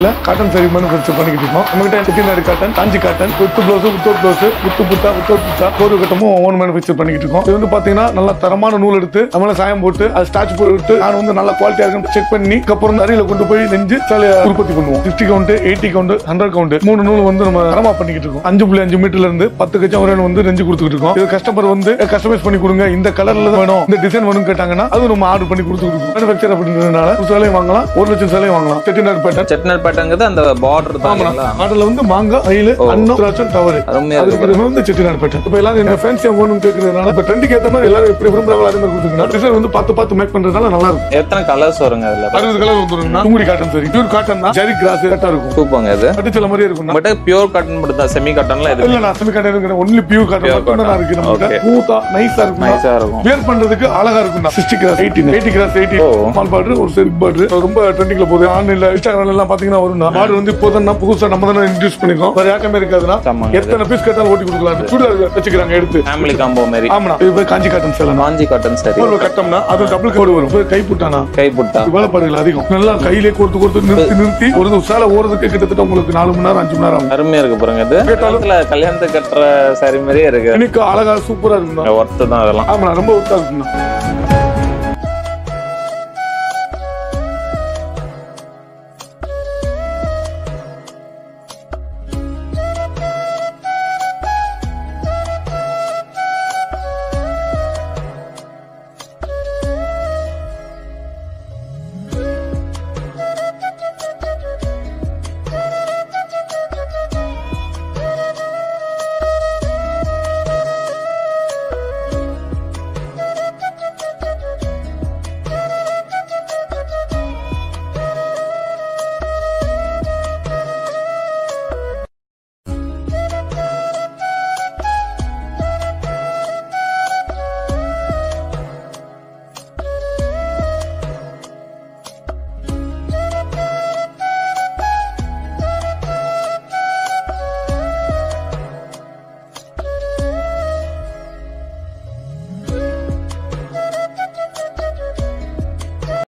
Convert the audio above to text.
Cotton sorry manufacture பண்ணிக்கிட்டு இருக்கோம். நம்மகிட்ட Chettinad cotton, Kanchi cotton, with blouse, without blouse, with புத்தா, வித்தவுட் புத்தா, கோரு கட்டமும் ஓன் மேனுஃபேக்சர் பண்ணிக்கிட்டு இருக்கோம். இது வந்து பாத்தீங்கன்னா நல்ல தரமான நூல் எடுத்து நம்மள சாயம் போட்டு அது ஸ்டார்ச் போட்டு நான் வந்து நல்ல குவாலிட்டியா இருக்குன்னு செக் பண்ணி அப்புறம் அரியில கொண்டு போய் நெஞ்சு உற்பத்தி பண்ணுவோம். 60 கவுண்ட், 80 கவுண்ட், 100 கவுண்ட் 3 நூல் வந்து நம்ம தரமா பண்ணிக்கிட்டு இருக்கோம். 5.5 மீட்டர்ல இருந்து 10 கச்சம் வரை வந்து நெஞ்சு கொடுத்துட்டு இருக்கோம். இது கஸ்டமர் வந்து கஸ்டமைஸ் பண்ணி கொடுங்க, இந்த கலர்ல வேணும், இந்த டிசைன் வேணும் கேட்டாங்கன்னா அது நம்ம ஆர்டர் பண்ணி கொடுத்துட்டு இருக்கோம். மேனுஃபேக்சர் அப்படின்றதுனால சேலையும் வாங்கலாம், 1 லட்சம் சேலையும் வாங்கலாம். செட்டிநாடு பேட்டர்ன், செட்டிநாடு பேட்டர்ங்கிறது அந்த பார்டர் தான். அதுல வந்து மாங்கா, அயில, அன்னம், திராட்சை, தவறு. அதுக்கு வந்து செட்டிநாடு பேட்டர்ன். இப்ப எல்லாரும் இந்த ஃபேன்சி வேணும்னு கேக்குறதுனால இப்ப ட்ரெண்டிங் ஏத்த மாதிரி எல்லாரும் எப்படி விரும்புறாங்களோ அதே மாதிரி கொடுத்துருக்கோம். டிசைன் வந்து பார்த்து மேக் பண்றதுனால நல்லா இருக்கும். எத்தனை கலர்ஸ் வருங்க அதுல? 60 கலர் வந்துருங்க. துங்குடி காட்டன் சரி, பியூர் காட்டன் தான், ஜரி கிராஸ் கட்டா இருக்கும். சூப்பர்ங்க. இது அடிச்சல மாதிரி இருக்கும். பட் பியூர் காட்டன் மட்டும் தான், செமி காட்டன்ல இது இல்ல. நான் செமி காட்டன் இருக்கு, ஒன்லி பியூர் காட்டன் மட்டும் தான் இருக்கு. நம்ம ஸ்மூத்தா நைஸா இருக்கும். வேர் பண்றதுக்கு அழகா இருக்கும். 60 கிராஸ் 80 கிராஸ் 80 ஸ்மால் பார்டர், ஒரு சில்க் பார்டர் ரொம்ப ட்ரெண்டிங்ல போகுது. ஆன்லைன்ல இன்ஸ்டாகிராம்ல எல்லாம் பாத்தீங்கன்னா வரும். பார்டர் வந்து இப்போதான் புதுசா நம்ம தான் இன்ட்ரோ듀ஸ் பண்ணிருக்கோம். வேற யாருமே இருக்காதுன்னா எத்தனை பீஸ் கேட்டாலும் ஓட்டி கொடுக்கலாம். சுடிதார் வச்சுக்கிறாங்க எடுத்து ஃபேமிலி காம்போ மாதிரி. ஆமா. இது காஞ்சி காட்டன் சேலை, காஞ்சி காட்டன் சரி. ஒரு கட்டம்னா அது டபுள் கோட் வரும். கை புட்டானா கை புட்டா வேலைப்பாடுகள் அதிகம். நல்லா கையிலே கோர்த்து நிறுத்தி ஒரு சேலை ஓடுறதுக்கு கிட்டத்தட்ட உங்களுக்கு 4 மணி நேரம் 5 மணி நேரம் அருமையா இருக்கு பாருங்க. இது கல்யாணத்துக்கு கட்டுற சாரி மாதிரியே இருக்கு. எனக்கு அழகா சூப்பரா இருக்கும். ஒர்த்து தான் அதெல்லாம். ஆமா, ரொம்ப ஒர்த்தா இருக்குங்க.